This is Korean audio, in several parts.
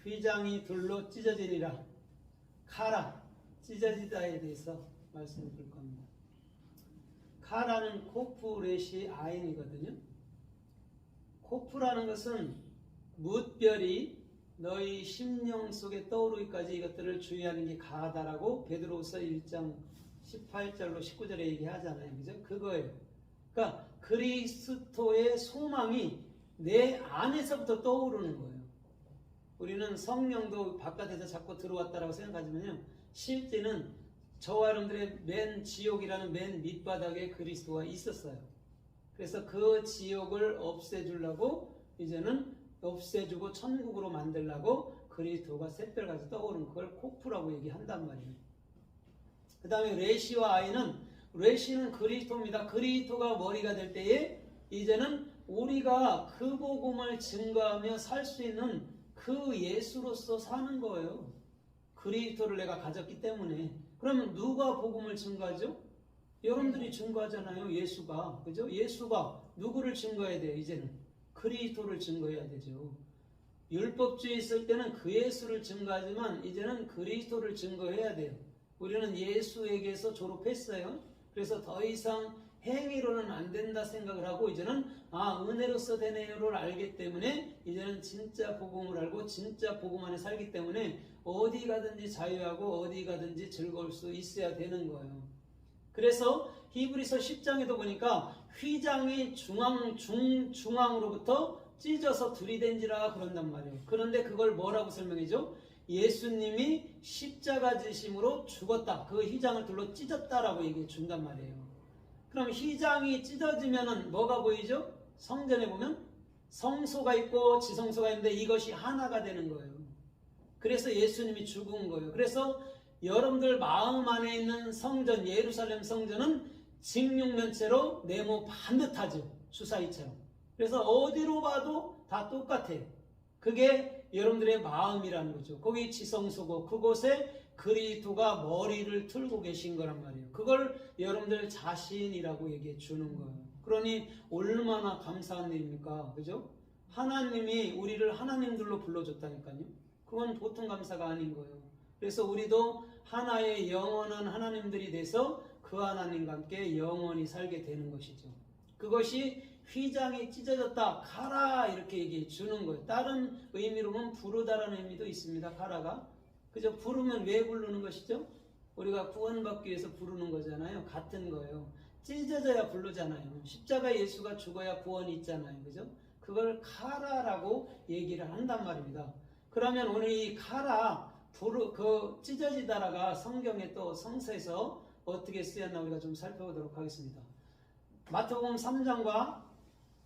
휘장이 둘로 찢어지리라. 카라, 찢어지다에 대해서 말씀드릴 겁니다. 카라는 코프레시 아인이거든요. 코프라는 것은 뭇별이 너희 심령 속에 떠오르기까지 이것들을 주의하는 게 가하다라고 베드로후서 1장 18절로 19절에 얘기하잖아요. 그죠? 그거예요. 그러니까 그리스도의 소망이 내 안에서부터 떠오르는 거예요. 우리는 성령도 바깥에서 자꾸 들어왔다라고 생각하지만요, 실제는 저와 여러분들의 맨 지옥이라는 맨 밑바닥에 그리스도가 있었어요. 그래서 그 지옥을 없애주려고 이제는 없애주고 천국으로 만들려고 그리스도가 샛별같이 떠오르는 그걸 코프라고 얘기한단 말이에요. 그 다음에 레시와 아이는, 레시는 그리스도입니다. 그리스도가 머리가 될 때에 이제는 우리가 그 복음을 증거하며 살 수 있는 그 예수로서 사는 거예요. 그리스도를 내가 가졌기 때문에. 그러면 누가 복음을 증거하죠? 여러분들이 증거하잖아요. 예수가. 그죠? 예수가 누구를 증거해야 돼요? 이제는 그리스도를 증거해야 되죠. 율법주의 있을 때는 그 예수를 증거하지만 이제는 그리스도를 증거해야 돼요. 우리는 예수에게서 졸업했어요. 그래서 더 이상 행위로는 안 된다 생각을 하고 이제는 은혜로서 되네요를 알기 때문에 이제는 진짜 복음을 알고 진짜 복음 안에 살기 때문에 어디 가든지 자유하고 어디 가든지 즐거울 수 있어야 되는 거예요. 그래서 히브리서 10장에도 보니까 휘장이 중앙으로부터 찢어서 들이댄지라 그런단 말이에요. 그런데 그걸 뭐라고 설명해줘? 예수님이 십자가 지심으로 죽었다. 그 휘장을 둘러 찢었다라고 얘기해 준단 말이에요. 그럼 휘장이 찢어지면은 뭐가 보이죠? 성전에 보면 성소가 있고 지성소가 있는데 이것이 하나가 되는 거예요. 그래서 예수님이 죽은 거예요. 그래서 여러분들 마음 안에 있는 성전, 예루살렘 성전은 직육면체로 네모 반듯하죠. 주사위처럼. 그래서 어디로 봐도 다 똑같아요. 그게 여러분들의 마음이라는 거죠. 거기 지성소고 그곳에 그리스도가 머리를 틀고 계신 거란 말이에요. 그걸 여러분들 자신이라고 얘기해 주는 거예요. 그러니 얼마나 감사한 일입니까? 그죠? 하나님이 우리를 하나님들로 불러줬다니까요. 그건 보통 감사가 아닌 거예요. 그래서 우리도 하나의 영원한 하나님들이 돼서 그 하나님과 함께 영원히 살게 되는 것이죠. 그것이 휘장이 찢어졌다, 가라 이렇게 얘기해 주는 거예요. 다른 의미로는 부르다라는 의미도 있습니다. 가라가. 그죠? 부르면 왜 부르는 것이죠? 우리가 구원받기 위해서 부르는 거잖아요. 같은 거예요. 찢어져야 부르잖아요. 십자가 예수가 죽어야 구원이 있잖아요. 그죠? 그걸 가라라고 얘기를 한단 말입니다. 그러면 오늘 이 가라, 찢어지다라가 성경에 또 성서에서 어떻게 쓰였나 우리가 좀 살펴보도록 하겠습니다. 마태복음 3장과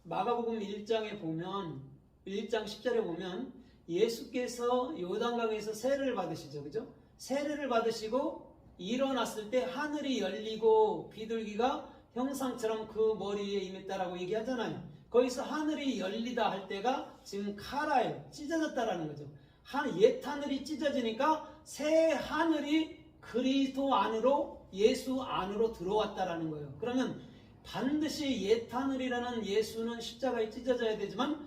마가복음 1장에 보면 1장 10절에 보면 예수께서 요단강에서 세례를 받으시죠. 그죠? 세례를 받으시고 일어났을 때 하늘이 열리고 비둘기가 형상처럼 그 머리에 임했다라고 얘기하잖아요. 거기서 하늘이 열리다 할 때가 지금 카라예요. 찢어졌다라는 거죠. 옛 하늘이 찢어지니까 새 하늘이 그리스도 안으로, 예수 안으로 들어왔다라는 거예요. 그러면 반드시 옛 하늘이라는 예수는 십자가에 찢어져야 되지만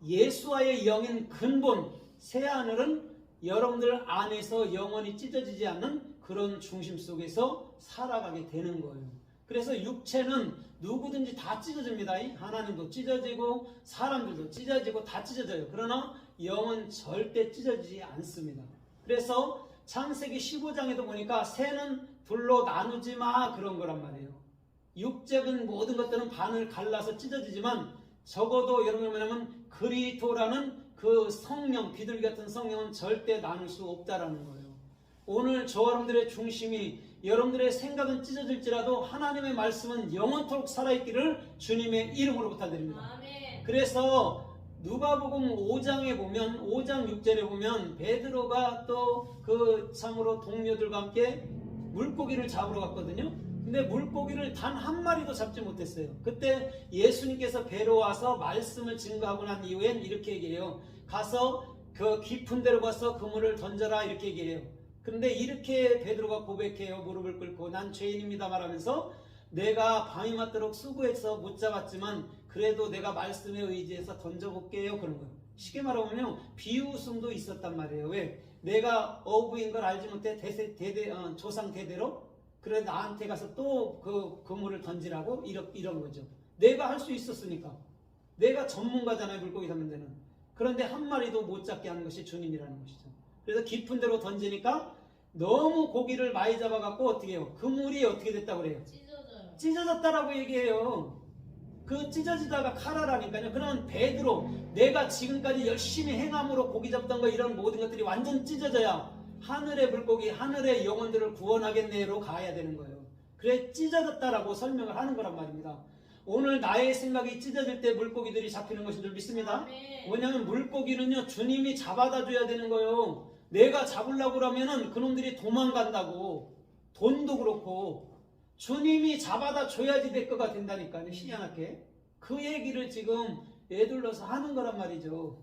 예수와의 영인 근본 새 하늘은 여러분들 안에서 영원히 찢어지지 않는 그런 중심 속에서 살아가게 되는 거예요. 그래서 육체는 누구든지 다 찢어집니다. 하나님도 찢어지고 사람들도 찢어지고 다 찢어져요. 그러나 영은 절대 찢어지지 않습니다. 그래서 창세기 15장에도 보니까 새는 둘로 나누지 마 그런 거란 말이에요. 육적인 모든 것들은 반을 갈라서 찢어지지만 적어도 여러분 뭐냐면 그리스도라는 그 성령, 비둘기 같은 성령은 절대 나눌 수 없다라는 거예요. 오늘 저 여러분들의 중심이 여러분들의 생각은 찢어질지라도 하나님의 말씀은 영원토록 살아있기를 주님의 이름으로 부탁드립니다. 아멘. 그래서 누가복음 5장에 보면 5장 6절에 보면 베드로가 또 그 참으로 동료들과 함께 물고기를 잡으러 갔거든요. 근데 물고기를 단 한 마리도 잡지 못했어요. 그때 예수님께서 배로 와서 말씀을 증거하고 난 이후엔 이렇게 얘기해요. 가서 그 깊은 데로 가서 그물을 던져라 이렇게 얘기해요. 근데 이렇게 베드로가 고백해요. 무릎을 꿇고 난 죄인입니다 말하면서 내가 밤이 맞도록 수고해서 못 잡았지만 그래도 내가 말씀에 의지해서 던져볼게요 그런 거예요. 쉽게 말하면 비웃음도 있었단 말이에요. 왜? 내가 어부인 걸 알지 못해 조상 대대로 그래 나한테 가서 또 그 그물을 던지라고 이런 거죠. 내가 할 수 있었으니까. 내가 전문가잖아요. 물고기 잡는 데는. 그런데 한 마리도 못 잡게 하는 것이 주님이라는 것이죠. 그래서 깊은 데로 던지니까 너무 고기를 많이 잡아갖고 어떻게 해요? 그물이 어떻게 됐다고 그래요? 찢어졌다라고 얘기해요. 그 찢어지다가 칼하라니까요. 그런 베드로 내가 지금까지 열심히 행함으로 고기 잡던 거 이런 모든 것들이 완전 찢어져야 하늘의 물고기, 하늘의 영혼들을 구원하겠네로 가야 되는 거예요. 그래 찢어졌다라고 설명을 하는 거란 말입니다. 오늘 나의 생각이 찢어질 때 물고기들이 잡히는 것인 줄 믿습니다. 왜냐하면 물고기는요 주님이 잡아다 줘야 되는 거예요. 내가 잡으려고 그러면은 그놈들이 도망간다고. 돈도 그렇고 주님이 잡아다 줘야지 될 거가 된다니까요. 희한하게 그 얘기를 지금 애둘러서 하는 거란 말이죠.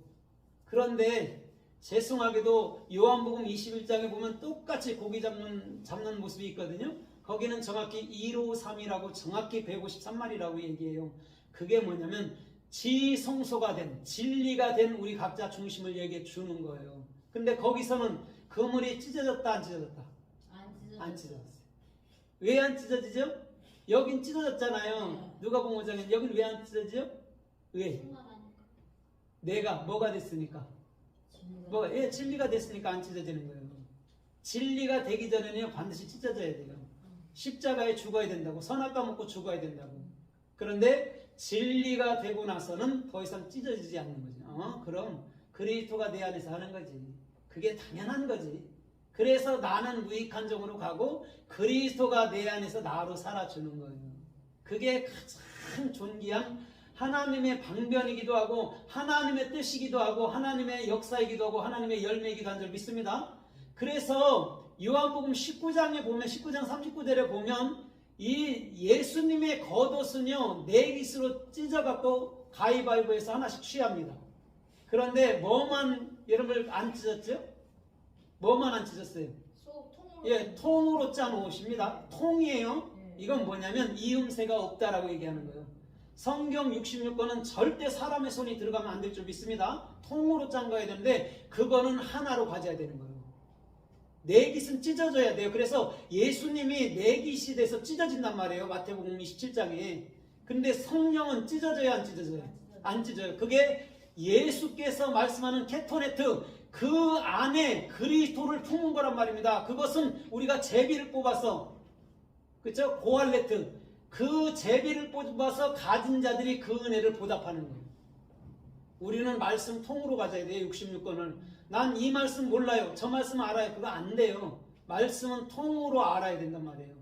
그런데 죄송하게도 요한복음 21장에 보면 똑같이 고기 잡는 모습이 있거든요. 거기는 정확히 153이라고 정확히 153마리라고 얘기해요. 그게 뭐냐면 지성소가 된 진리가 된 우리 각자 중심을 얘기해 주는 거예요. 근데 거기서는 그물이 찢어졌다 안 찢어졌다? 안 찢어졌어요. 왜 안 찢어지죠? 여긴 찢어졌잖아요. 누가복음 5장에 여긴 왜 안 찢어지죠? 왜? 내가 뭐가 됐으니까? 진리가 됐으니까 안 찢어지는 거예요. 진리가 되기 전에는 반드시 찢어져야 돼요. 십자가에 죽어야 된다고. 선악과 먹고 죽어야 된다고. 그런데 진리가 되고 나서는 더 이상 찢어지지 않는 거죠. 그럼 그리스도가 내 안에서 하는 거지. 그게 당연한 거지. 그래서 나는 무익한 종으로 가고 그리스도가 내 안에서 나로 살아주는 거예요. 그게 가장 존귀한 하나님의 방변이기도 하고 하나님의 뜻이기도 하고 하나님의 역사이기도 하고 하나님의 열매이기도 한 줄 믿습니다. 그래서 요한복음 19장에 보면 19장 39절에 보면 이 예수님의 겉옷은요 네깃으로 찢어갖고 가위바위보에서 하나씩 취합니다. 그런데 뭐만 여러분 안 찢었죠? 뭐만 안 찢었어요? 통으로 짠 옷입니다. 통이에요. 이건 뭐냐면 이음새가 없다라고 얘기하는 거예요. 성경 66권은 절대 사람의 손이 들어가면 안 될 줄 믿습니다. 통으로 짠 거야 되는데 그거는 하나로 가져야 되는 거예요. 네깃은 찢어져야 돼요. 그래서 예수님이 네깃이 돼서 찢어진단 말이에요. 마태복음 27장에. 근데 성령은 찢어져야 안 찢어져요? 안 찢어져요. 그게 예수께서 말씀하는 케토네트 그 안에 그리스도를 품은 거란 말입니다. 그것은 우리가 제비를 뽑아서 그렇죠? 고알레트 그 제비를 뽑아서 가진 자들이 그 은혜를 보답하는 거예요. 우리는 말씀 통으로 가져야 돼요. 66권을. 난 이 말씀 몰라요. 저 말씀 알아요. 그거 안 돼요. 말씀은 통으로 알아야 된단 말이에요.